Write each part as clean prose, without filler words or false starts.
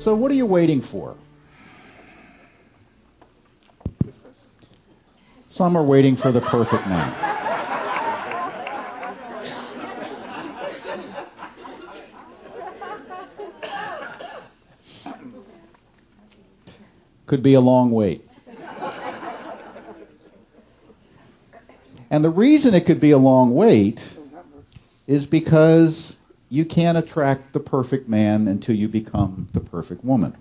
So what are you waiting for? Some are waiting for the perfect man. Could be a long wait. And the reason it could be a long wait is because you can't attract the perfect man until you become the perfect woman.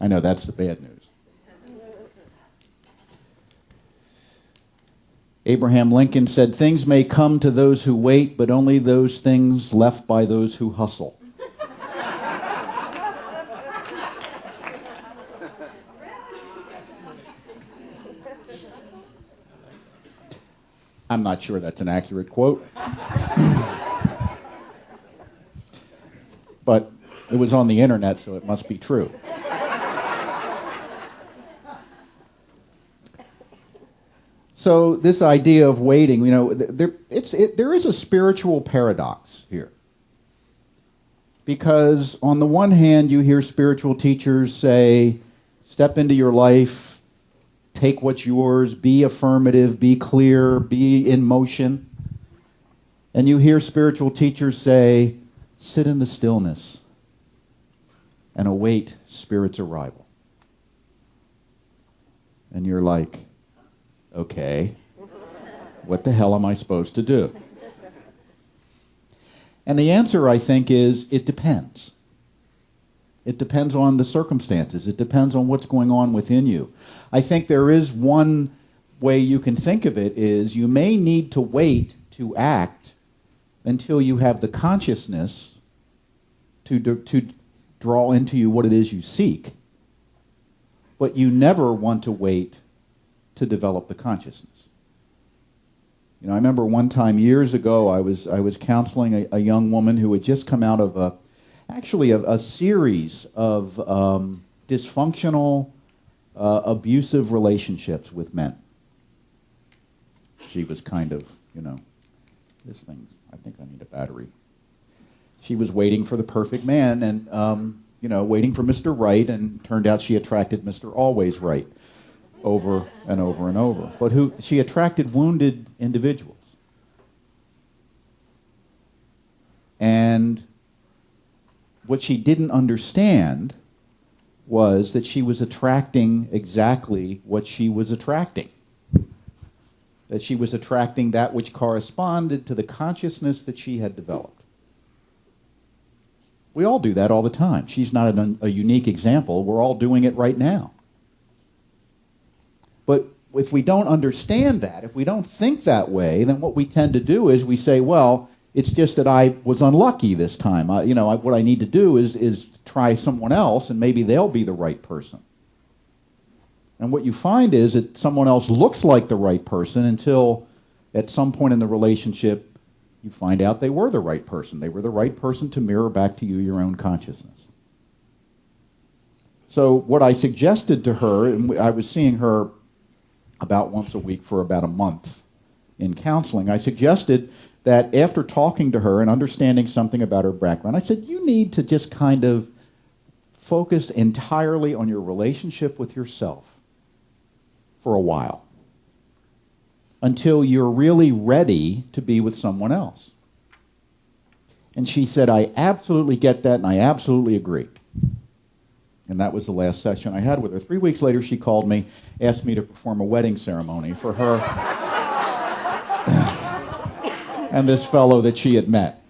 I know that's the bad news. Abraham Lincoln said, "Things may come to those who wait, but only those things left by those who hustle." I'm not sure that's an accurate quote. But it was on the internet, so it must be true. So this idea of waiting, you know, there is a spiritual paradox here. Because on the one hand, you hear spiritual teachers say, step into your life, take what's yours, be affirmative, be clear, be in motion. And you hear spiritual teachers say, sit in the stillness and await Spirit's arrival. And you're like, okay, what the hell am I supposed to do? And the answer, I think, is it depends. It depends on the circumstances. It depends on what's going on within you. I think there is one way you can think of it is you may need to wait to act until you have the consciousness to draw into you what it is you seek. But you never want to wait to develop the consciousness. You know, I remember one time years ago I was counseling a young woman who had just come out of a series of dysfunctional, abusive relationships with men. She was kind of, you know, this thing, I think I need a battery. She was waiting for the perfect man and, you know, waiting for Mr. Right, and turned out she attracted Mr. Always Right over and over and over. But she attracted wounded individuals. And what she didn't understand was that she was attracting exactly what she was attracting. That she was attracting that which corresponded to the consciousness that she had developed. We all do that all the time. She's not a unique example. We're all doing it right now. But if we don't understand that, if we don't think that way, then what we tend to do is we say, well, it's just that I was unlucky this time. What I need to do is try someone else, and maybe they'll be the right person. And what you find is that someone else looks like the right person until at some point in the relationship you find out they were the right person. They were the right person to mirror back to you your own consciousness. So what I suggested to her, and I was seeing her about once a week for about a month in counseling, I suggested that after talking to her and understanding something about her background, I said, you need to just kind of focus entirely on your relationship with yourself for a while until you're really ready to be with someone else. And she said, I absolutely get that and I absolutely agree. And that was the last session I had with her. 3 weeks later, she called me, asked me to perform a wedding ceremony for her and this fellow that she had met.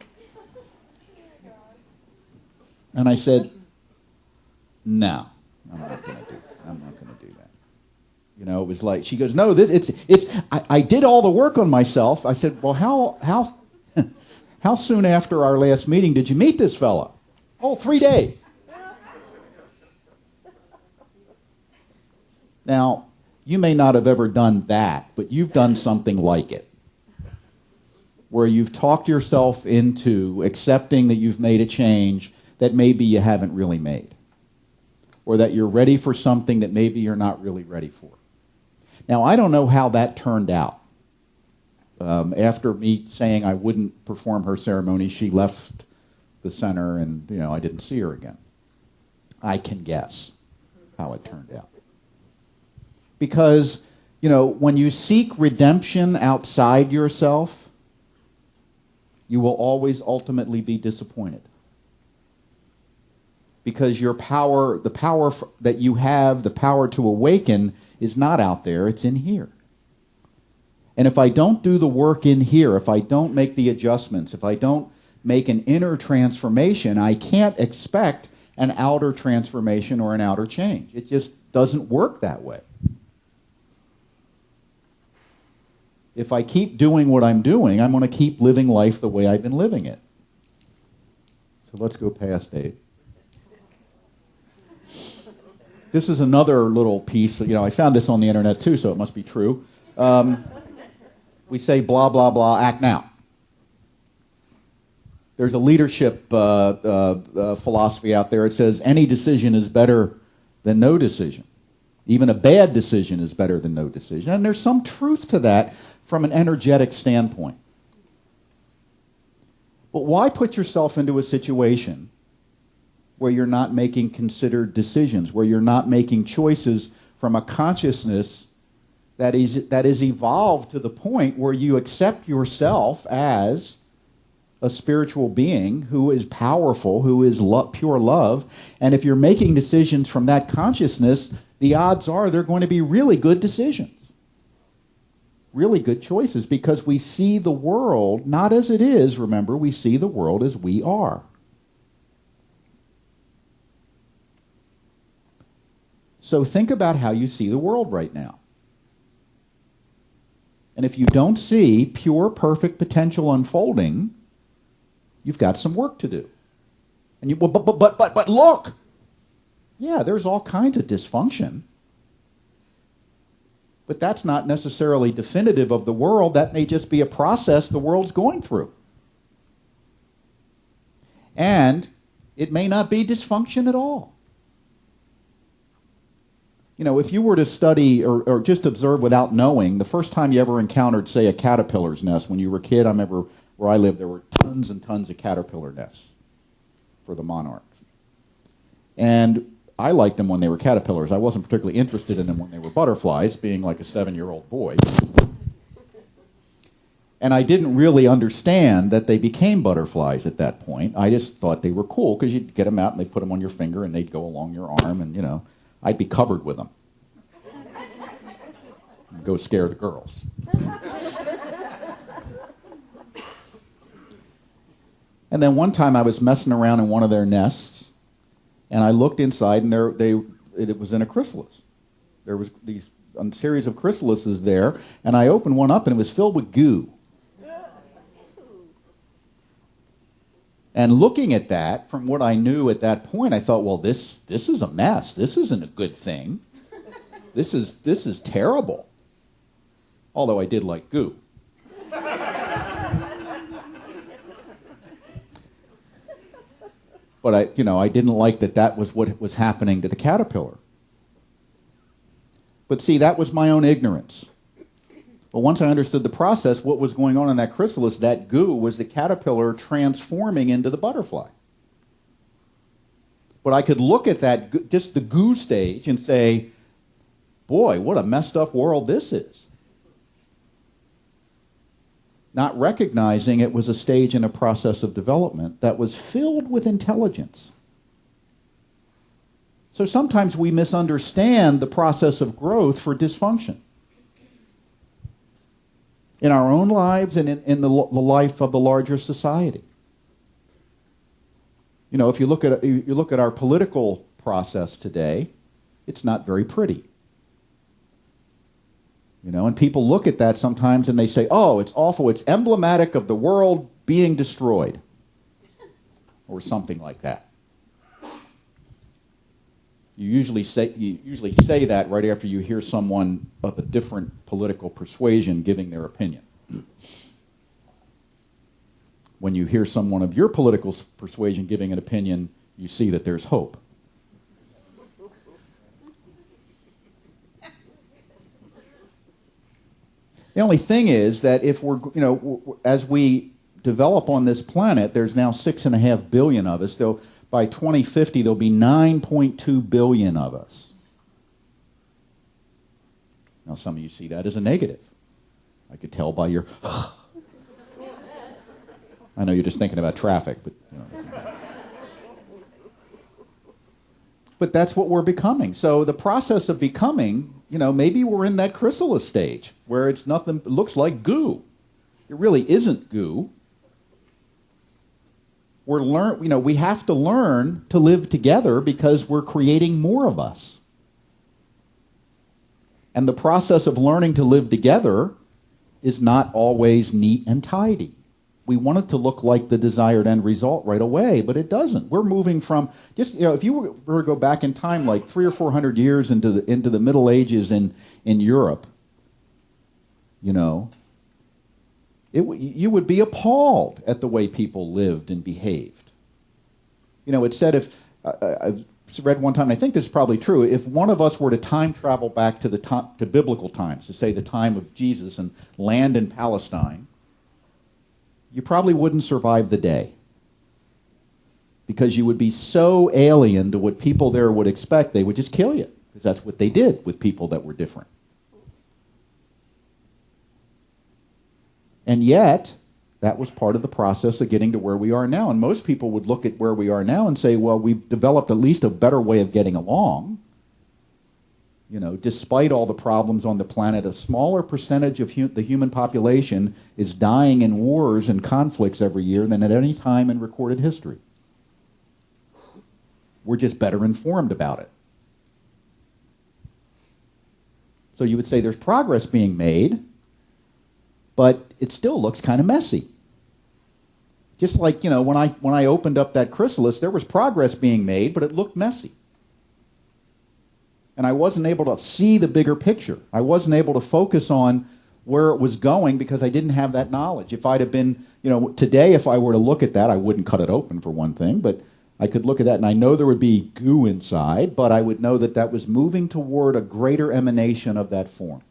And I said, no, I'm not going to do that. You know, it was like, she goes, no, I did all the work on myself. I said, well, how soon after our last meeting did you meet this fellow? Oh, 3 days. Now, you may not have ever done that, but you've done something like it, where you've talked yourself into accepting that you've made a change that maybe you haven't really made, or that you're ready for something that maybe you're not really ready for. Now, I don't know how that turned out. After me saying I wouldn't perform her ceremony, she left the center and, I didn't see her again. I can guess how it turned out. Because, when you seek redemption outside yourself, you will always ultimately be disappointed. Because your power, the power that you have, the power to awaken, is not out there, it's in here. And if I don't do the work in here, if I don't make the adjustments, if I don't make an inner transformation, I can't expect an outer transformation or an outer change. It just doesn't work that way. If I keep doing what I'm doing, I'm going to keep living life the way I've been living it. So let's go past 8. This is another little piece. I found this on the internet too, so it must be true. We say blah, blah, blah, act now. There's a leadership philosophy out there. It says any decision is better than no decision. Even a bad decision is better than no decision. And there's some truth to that from an energetic standpoint. But why put yourself into a situation where you're not making considered decisions, where you're not making choices from a consciousness that is evolved to the point where you accept yourself as a spiritual being who is powerful, who is pure love, and if you're making decisions from that consciousness, the odds are they're going to be really good decisions, really good choices, because we see the world not as it is, remember, we see the world as we are. So think about how you see the world right now. And if you don't see pure, perfect potential unfolding, you've got some work to do. And but look, yeah, there's all kinds of dysfunction. But that's not necessarily definitive of the world. That may just be a process the world's going through. And it may not be dysfunction at all. If you were to study or just observe without knowing, the first time you ever encountered, say, a caterpillar's nest when you were a kid, I remember where I lived, there were tons and tons of caterpillar nests for the monarchs. And I liked them when they were caterpillars. I wasn't particularly interested in them when they were butterflies, being like a 7-year-old boy. And I didn't really understand that they became butterflies at that point. I just thought they were cool because you'd get them out and they'd put them on your finger and they'd go along your arm and, I'd be covered with them. Go scare the girls. And then one time I was messing around in one of their nests, and I looked inside, and it was in a chrysalis. There was a series of chrysalises there, and I opened one up, and it was filled with goo. And looking at that, from what I knew at that point, I thought, well, this is a mess. This isn't a good thing. This is terrible. Although I did like goo. But I didn't like that was what was happening to the caterpillar. But see, that was my own ignorance. But once I understood the process, what was going on in that chrysalis, that goo was the caterpillar transforming into the butterfly. But I could look at that, just the goo stage, and say, boy, what a messed up world this is. Not recognizing it was a stage in a process of development that was filled with intelligence. So sometimes we misunderstand the process of growth for dysfunction. In our own lives and in the life of the larger society. If you look at our political process today, it's not very pretty. And people look at that sometimes and they say, oh, it's awful, it's emblematic of the world being destroyed. Or something like that. You usually say that right after you hear someone of a different political persuasion giving their opinion. When you hear someone of your political persuasion giving an opinion, you see that there's hope. The only thing is that if as we develop on this planet, there's now 6.5 billion of us. There'll by 2050 there'll be 9.2 billion of us. Now some of you see that as a negative. I could tell by your I know you're just thinking about traffic, but you know. But that's what we're becoming. So the process of becoming, you know, maybe we're in that chrysalis stage where it's nothing, it looks like goo. It really isn't goo. We have to learn to live together because we're creating more of us. And the process of learning to live together is not always neat and tidy. We want it to look like the desired end result right away, but it doesn't. We're moving from just, you know, if you were to go back in time like 300 or 400 years into the Middle Ages in Europe, you know, you would be appalled at the way people lived and behaved. You know, it said I've read one time, and I think this is probably true, if one of us were to time travel back to to biblical times, to say the time of Jesus and land in Palestine, you probably wouldn't survive the day because you would be so alien to what people there would expect, they would just kill you because that's what they did with people that were different. And yet, that was part of the process of getting to where we are now. And most people would look at where we are now and say, well, we've developed at least a better way of getting along. You know, despite all the problems on the planet, a smaller percentage of the human population is dying in wars and conflicts every year than at any time in recorded history. We're just better informed about it. So you would say there's progress being made, but it still looks kind of messy. Just like, you know, when I opened up that chrysalis, there was progress being made, but it looked messy. And I wasn't able to see the bigger picture. I wasn't able to focus on where it was going because I didn't have that knowledge. If I'd have been, you know, today if I were to look at that, I wouldn't cut it open for one thing, but I could look at that and I know there would be goo inside, but I would know that that was moving toward a greater emanation of that form.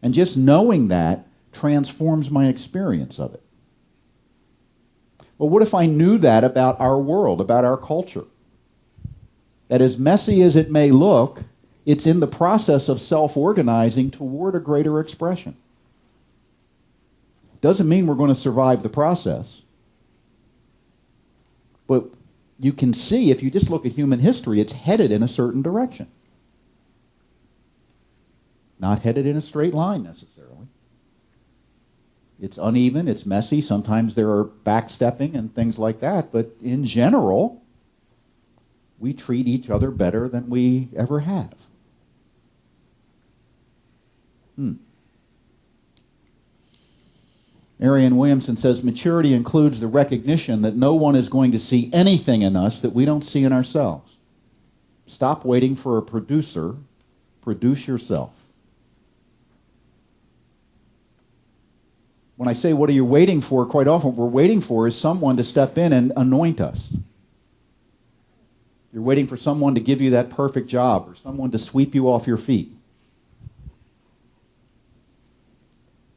And just knowing that transforms my experience of it. Well, what if I knew that about our world, about our culture? That as messy as it may look, it's in the process of self-organizing toward a greater expression. Doesn't mean we're going to survive the process. But you can see, if you just look at human history, it's headed in a certain direction. Not headed in a straight line necessarily. It's uneven, it's messy, sometimes there are backstepping and things like that, but in general, we treat each other better than we ever have. Marianne Williamson says, maturity includes the recognition that no one is going to see anything in us that we don't see in ourselves. Stop waiting for a producer. Produce yourself. When I say, what are you waiting for? Quite often, what we're waiting for is someone to step in and anoint us. You're waiting for someone to give you that perfect job or someone to sweep you off your feet.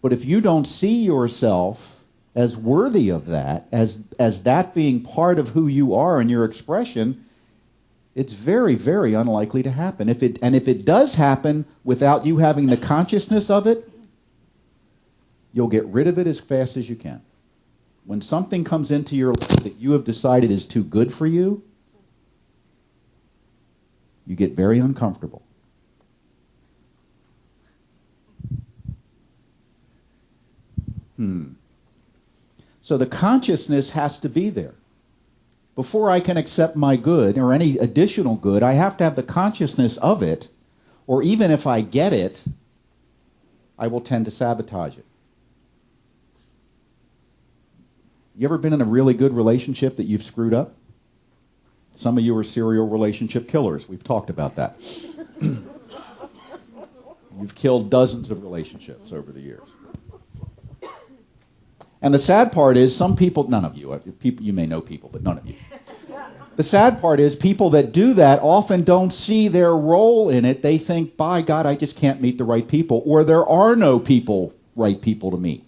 But if you don't see yourself as worthy of that, as that being part of who you are and your expression, it's very, very unlikely to happen. If it does happen without you having the consciousness of it, you'll get rid of it as fast as you can. When something comes into your life that you have decided is too good for you, you get very uncomfortable. So the consciousness has to be there. Before I can accept my good or any additional good, I have to have the consciousness of it, or even if I get it, I will tend to sabotage it. You ever been in a really good relationship that you've screwed up? Some of you are serial relationship killers. We've talked about that. You've killed dozens of relationships over the years. And the sad part is some people, none of you, you may know people, but none of you. The sad part is people that do that often don't see their role in it. They think, by God, I just can't meet the right people, or there are no right people to meet.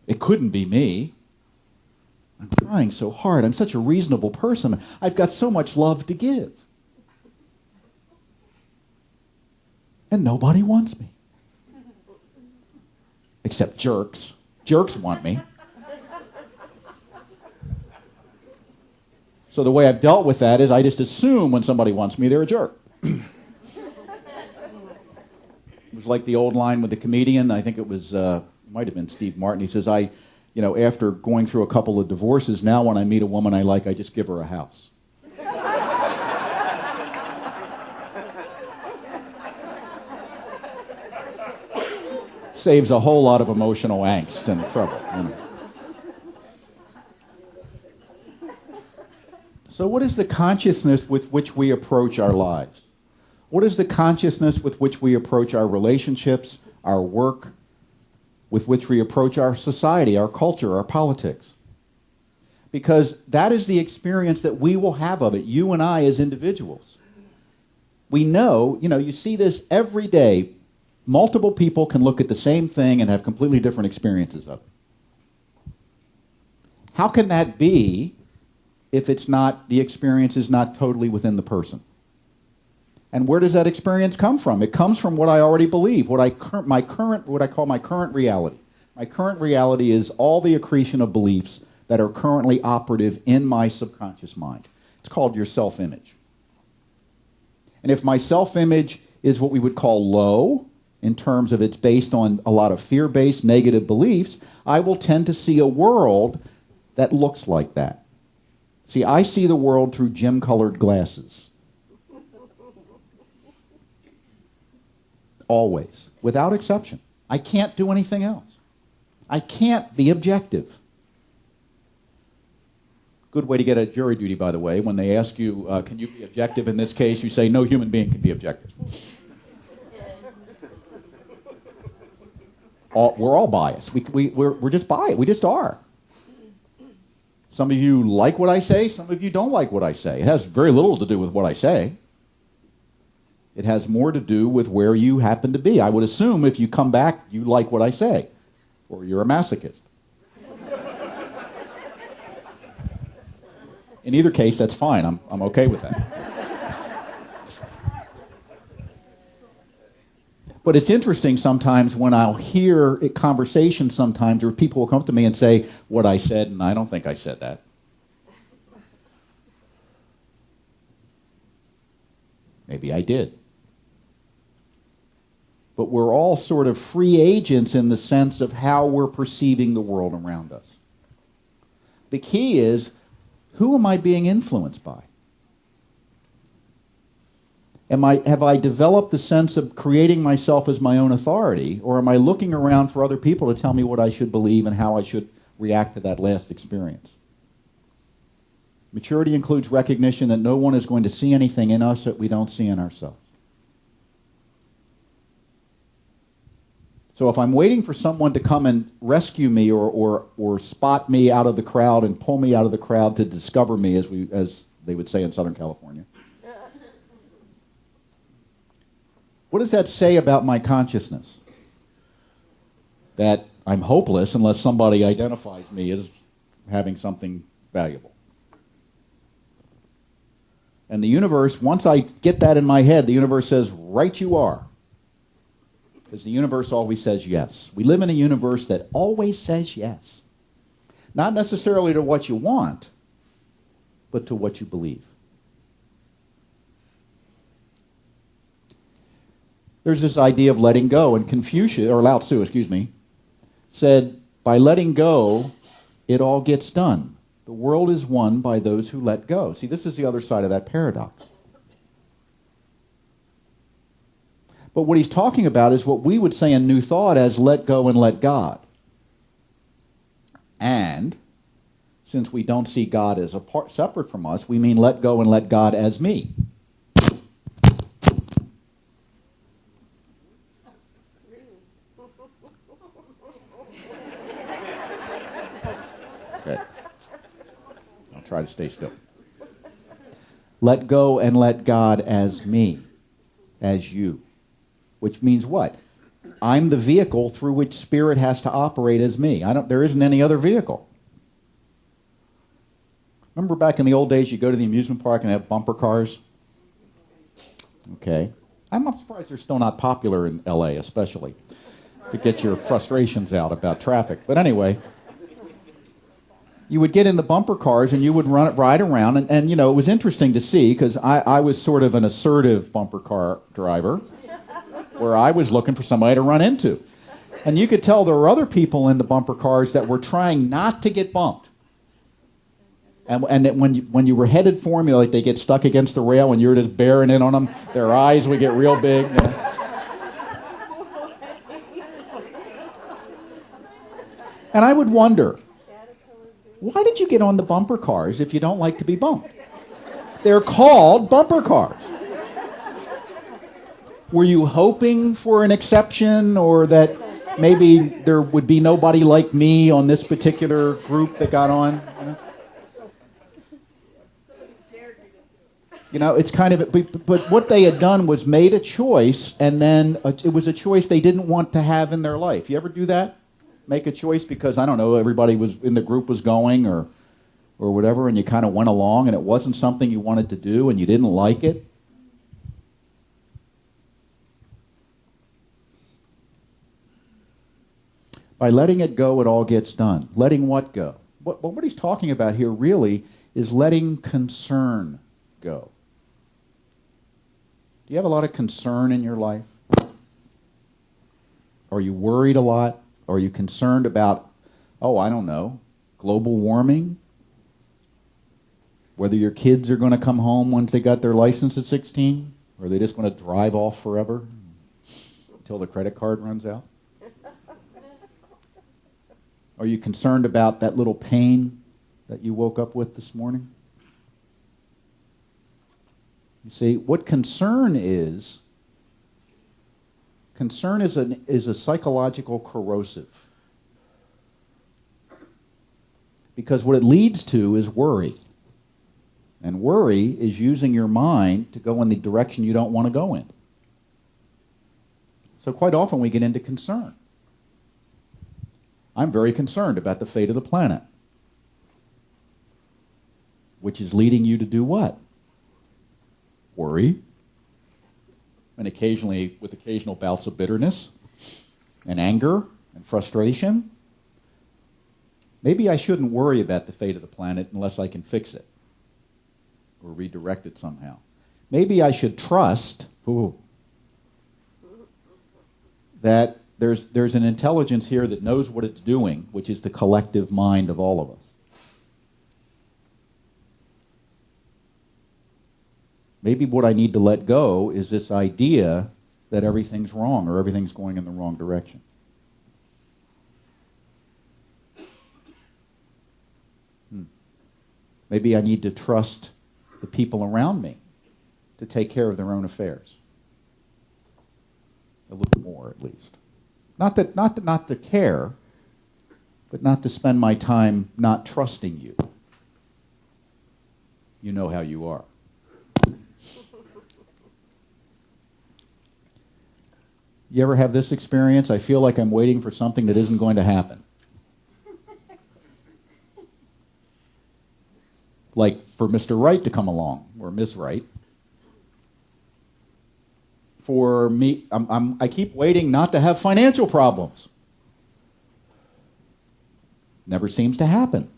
It couldn't be me. I'm trying so hard. I'm such a reasonable person. I've got so much love to give. And nobody wants me. Except jerks. Jerks want me. So the way I've dealt with that is I just assume when somebody wants me, they're a jerk. It was like the old line with the comedian. I think it was, might have been Steve Martin. He says, after going through a couple of divorces, now when I meet a woman I like, I just give her a house. Saves a whole lot of emotional angst and trouble. You know. So what is the consciousness with which we approach our lives? What is the consciousness with which we approach our relationships, our work, with which we approach our society, our culture, our politics? Because that is the experience that we will have of it, you and I as individuals. We know, you see this every day. Multiple people can look at the same thing and have completely different experiences of it. How can that be if the experience is not totally within the person? And where does that experience come from? It comes from what I already believe, what I call my current reality. My current reality is all the accretion of beliefs that are currently operative in my subconscious mind. It's called your self-image. And if my self-image is what we would call low, in terms of it's based on a lot of fear-based negative beliefs, I will tend to see a world that looks like that. See, I see the world through gem-colored glasses. Always, without exception. I can't do anything else. I can't be objective. Good way to get a jury duty, by the way. When they ask you, can you be objective in this case, you say, no human being can be objective. We're all biased. We're just biased. We just are. Some of you like what I say. Some of you don't like what I say. It has very little to do with what I say. It has more to do with where you happen to be. I would assume if you come back, you like what I say, or you're a masochist. In either case, that's fine. I'm okay with that. But it's interesting sometimes when I'll hear conversations sometimes where people will come up to me and say what I said, and I don't think I said that. Maybe I did. But we're all sort of free agents in the sense of how we're perceiving the world around us. The key is, who am I being influenced by? Have I developed the sense of creating myself as my own authority, or am I looking around for other people to tell me what I should believe and how I should react to that last experience? Maturity includes recognition that no one is going to see anything in us that we don't see in ourselves. So if I'm waiting for someone to come and rescue me or spot me out of the crowd and pull me out of the crowd to discover me, as they would say in Southern California, what does that say about my consciousness? That I'm hopeless unless somebody identifies me as having something valuable. And the universe, once I get that in my head, the universe says, right you are. Because the universe always says yes. We live in a universe that always says yes. Not necessarily to what you want, but to what you believe. There's this idea of letting go, and Confucius, or Lao Tzu, said, by letting go, it all gets done. The world is won by those who let go. See, this is the other side of that paradox. But what he's talking about is what we would say in New Thought as let go and let God. And since we don't see God as separate from us, we mean let go and let God as me. Okay. I'll try to stay still. Let go and let God as me, as you. Which means what? I'm the vehicle through which spirit has to operate as me. There isn't any other vehicle. Remember back in the old days, you go to the amusement park and have bumper cars? Okay. I'm surprised they're still not popular in L.A., especially, to get your frustrations out about traffic. But anyway, you would get in the bumper cars and you would ride around. And you know, it was interesting to see because I was sort of an assertive bumper car driver where I was looking for somebody to run into. And you could tell there were other people in the bumper cars that were trying not to get bumped. And that when you were headed for them, you know, like they get stuck against the rail and you're just bearing in on them, their eyes would get real big. You know. And I would wonder, why did you get on the bumper cars if you don't like to be bumped? They're called bumper cars. Were you hoping for an exception or that maybe there would be nobody like me on this particular group that got on? You know, it's kind of, but what they had done was made a choice, and then it was a choice they didn't want to have in their life. You ever do that? Make a choice because, I don't know, everybody was in the group was going or whatever, and you kind of went along, and it wasn't something you wanted to do, and you didn't like it. By letting it go, it all gets done. Letting what go? What he's talking about here really is letting concern go. Do you have a lot of concern in your life? Are you worried a lot? Are you concerned about, I don't know, global warming? Whether your kids are going to come home once they got their license at 16? Or are they just going to drive off forever until the credit card runs out? Are you concerned about that little pain that you woke up with this morning? You see, what concern is a psychological corrosive. Because what it leads to is worry. And worry is using your mind to go in the direction you don't want to go in. So quite often we get into concern. I'm very concerned about the fate of the planet. Which is leading you to do what? Worry. And occasionally, with occasional bouts of bitterness and anger and frustration. Maybe I shouldn't worry about the fate of the planet unless I can fix it or redirect it somehow. Maybe I should trust that there's an intelligence here that knows what it's doing, which is the collective mind of all of us. Maybe what I need to let go is this idea that everything's wrong or everything's going in the wrong direction. Maybe I need to trust the people around me to take care of their own affairs. A little more, at least. Not to care, but not to spend my time not trusting you. You know how you are. You ever have this experience? I feel like I'm waiting for something that isn't going to happen. Like for Mr. Right to come along, or Miss Right. For me, I keep waiting not to have financial problems. Never seems to happen.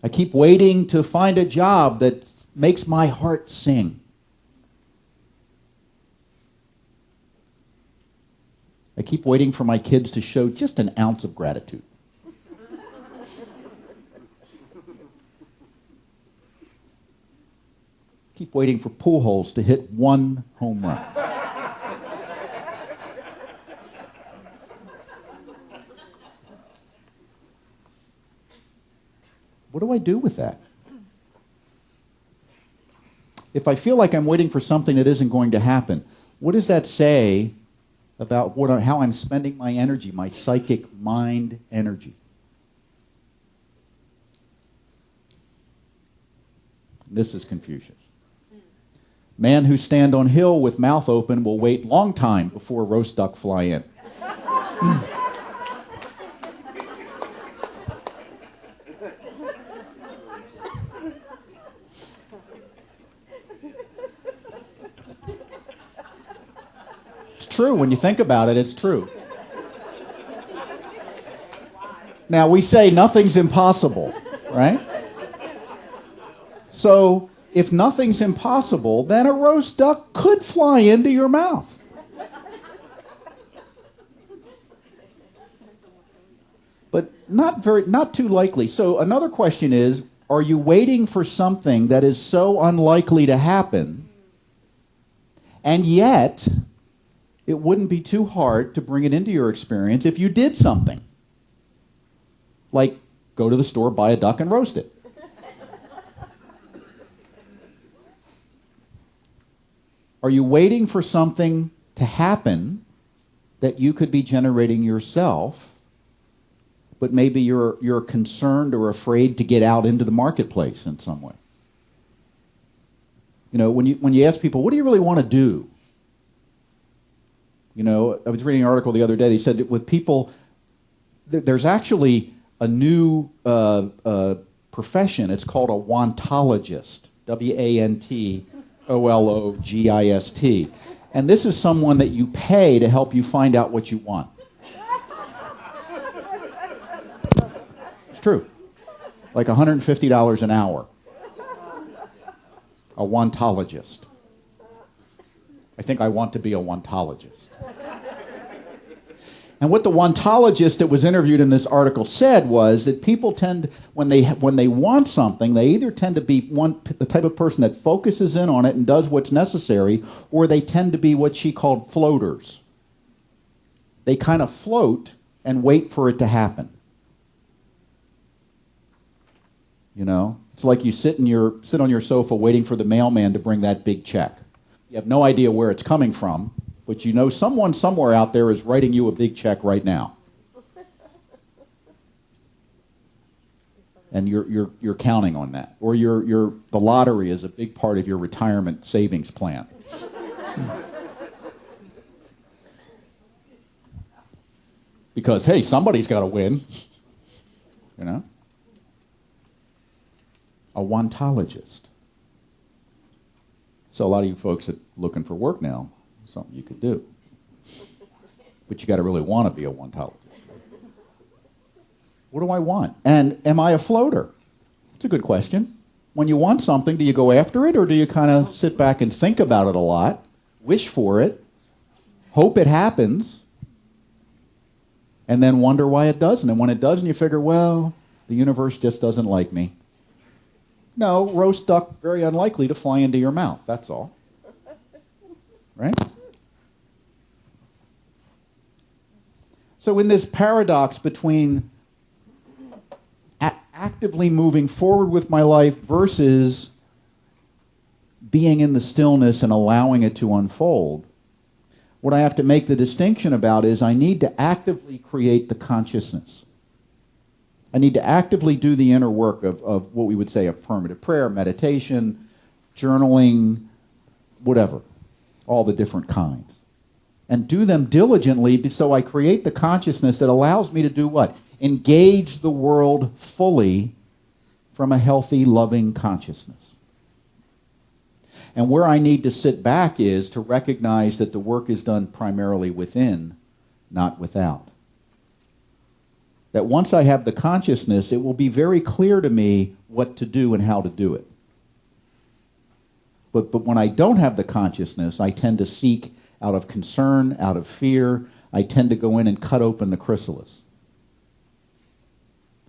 I keep waiting to find a job that makes my heart sing. I keep waiting for my kids to show just an ounce of gratitude. Keep waiting for pool holes to hit one home run. What do I do with that? If I feel like I'm waiting for something that isn't going to happen, what does that say about how I'm spending my energy, my psychic mind energy? This is Confucius. Man who stand on hill with mouth open will wait long time before roast duck fly in. true. When you think about it, it's true. Now, we say nothing's impossible, right? So, if nothing's impossible, then a roast duck could fly into your mouth. But not too likely. So another question is, are you waiting for something that is so unlikely to happen, and yet it wouldn't be too hard to bring it into your experience if you did something? Like go to the store, buy a duck, and roast it. Are you waiting for something to happen that you could be generating yourself, but maybe you're concerned or afraid to get out into the marketplace in some way? You know, when you ask people, what do you really want to do? You know, I was reading an article the other day. They said that with people, there's actually a new profession. It's called a wantologist, WANTOLOGIST. And this is someone that you pay to help you find out what you want. It's true. Like $150 an hour. A wantologist. I think I want to be a wantologist. And what the wantologist that was interviewed in this article said was that people tend, when they want something, they either tend to be the type of person that focuses in on it and does what's necessary, or they tend to be what she called floaters. They kind of float and wait for it to happen. You know, it's like you sit on your sofa waiting for the mailman to bring that big check. You have no idea where it's coming from, but you know someone somewhere out there is writing you a big check right now. And you're counting on that. Or the lottery is a big part of your retirement savings plan. Because, hey, somebody's got to win. You know? A wantologist. So a lot of you folks that are looking for work now, something you could do. But you got to really want to be a wantologist. What do I want? And am I a floater? It's a good question. When you want something, do you go after it, or do you kind of sit back and think about it a lot, wish for it, hope it happens, and then wonder why it doesn't? And when it doesn't, you figure, well, the universe just doesn't like me. No, roast duck, very unlikely to fly into your mouth, that's all. Right? So in this paradox between actively moving forward with my life versus being in the stillness and allowing it to unfold, what I have to make the distinction about is I need to actively create the consciousness. I need to actively do the inner work of what we would say affirmative prayer, meditation, journaling, whatever, all the different kinds. And do them diligently so I create the consciousness that allows me to do what? Engage the world fully from a healthy, loving consciousness. And where I need to sit back is to recognize that the work is done primarily within, not without. That once I have the consciousness, it will be very clear to me what to do and how to do it. But when I don't have the consciousness, I tend to seek out of concern, out of fear. I tend to go in and cut open the chrysalis.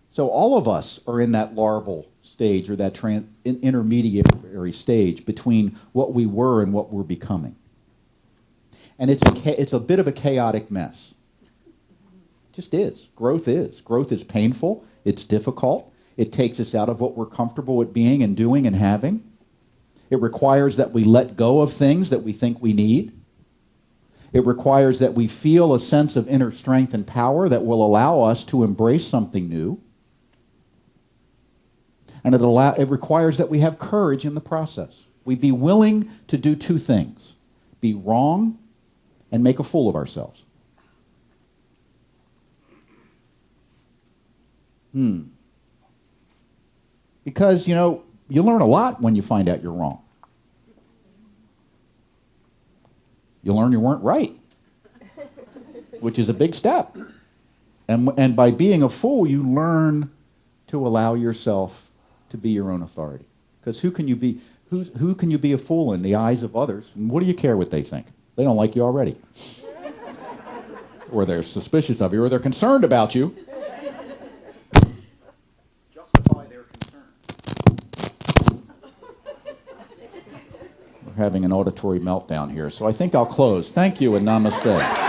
So all of us are in that larval stage or that intermediary stage between what we were and what we're becoming. And it's a bit of a chaotic mess. Just is. Growth is. Growth is painful. It's difficult. It takes us out of what we're comfortable with being and doing and having. It requires that we let go of things that we think we need. It requires that we feel a sense of inner strength and power that will allow us to embrace something new. And it requires that we have courage in the process. We be willing to do two things: be wrong and make a fool of ourselves. Because, you know, you learn a lot when you find out you're wrong. You learn you weren't right which is a big step. And by being a fool, you learn to allow yourself to be your own authority. Because who can you be? Who can you be a fool in the eyes of others? And what do you care what they think? They don't like you already. Or they're suspicious of you, or they're concerned about you. Justify their concern. We're having an auditory meltdown here, so I think I'll close. Thank you and namaste.